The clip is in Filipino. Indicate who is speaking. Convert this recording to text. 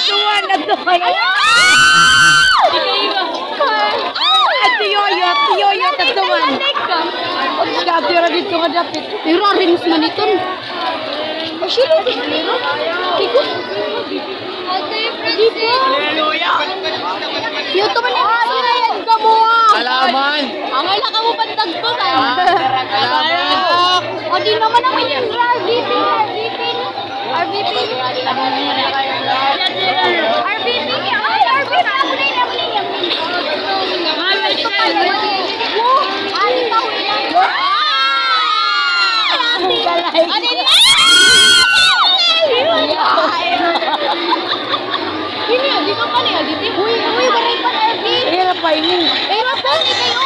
Speaker 1: Atuan. Atiyoyo, tatuan. Katira dito nga dapit.
Speaker 2: Pero rin mas maniton. Oh, sino? Kiko? Yung to man yung sirayan ka mo ah.
Speaker 3: Alaman.
Speaker 2: Ang ay ka mo pandagto tayo.
Speaker 3: Alaman.
Speaker 2: O di naman naman yung RVP. RVP. Ay, RVP. Ako na yun. Ate ka, Ini, di ka pa niya, di. Uy, baray pa RV.
Speaker 1: Ayan na pa ini.
Speaker 2: Eh, wapon, ikayo.